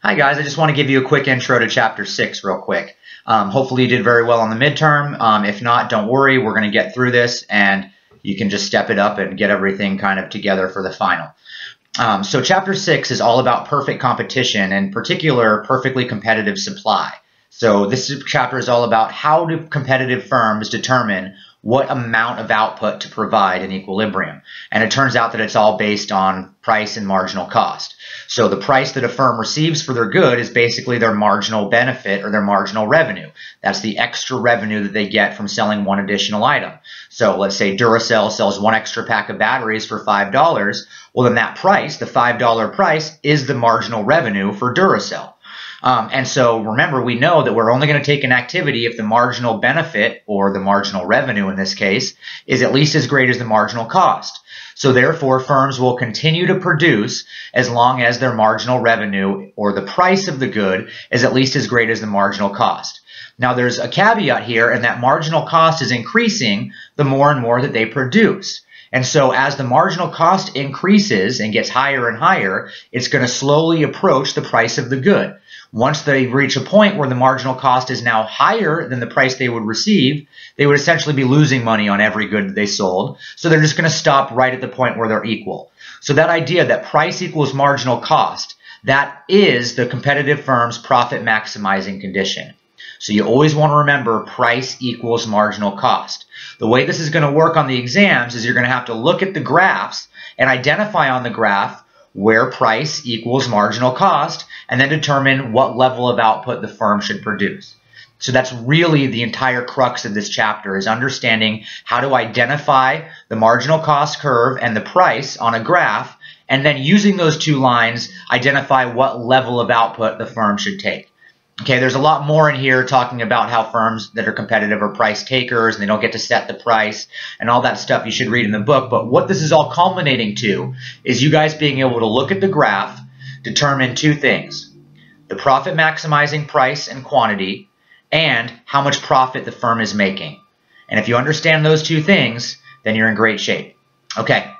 Hi guys, I just want to give you a quick intro to Chapter 6 real quick. Hopefully you did very well on the midterm. If not, don't worry, we're going to get through this and you can just step it up and get everything kind of together for the final. So Chapter 6 is all about perfect competition, and in particular, perfectly competitive supply. So this chapter is all about how do competitive firms determine what amount of output to provide in equilibrium. And it turns out that it's all based on price and marginal cost. So the price that a firm receives for their good is basically their marginal benefit or their marginal revenue. That's the extra revenue that they get from selling one additional item. So let's say Duracell sells one extra pack of batteries for $5. Well, then that price, the $5 price, is the marginal revenue for Duracell. And so remember, we know that we're only going to take an activity if the marginal benefit, or the marginal revenue in this case, is at least as great as the marginal cost. So therefore, firms will continue to produce as long as their marginal revenue, or the price of the good, is at least as great as the marginal cost. Now there's a caveat here, and that marginal cost is increasing the more and more that they produce. And so as the marginal cost increases and gets higher and higher, it's going to slowly approach the price of the good. Once they reach a point where the marginal cost is now higher than the price they would receive, they would essentially be losing money on every good that they sold. So they're just going to stop right at the point where they're equal. So that idea that price equals marginal cost, that is the competitive firm's profit maximizing condition. So you always want to remember price equals marginal cost. The way this is going to work on the exams is you're going to have to look at the graphs and identify on the graph where price equals marginal cost, and then determine what level of output the firm should produce. So that's really the entire crux of this chapter, is understanding how to identify the marginal cost curve and the price on a graph, and then using those two lines, identify what level of output the firm should take. Okay, there's a lot more in here talking about how firms that are competitive are price takers and they don't get to set the price and all that stuff you should read in the book. But what this is all culminating to is you guys being able to look at the graph, determine two things: the profit maximizing price and quantity, and how much profit the firm is making. And if you understand those two things, then you're in great shape. Okay.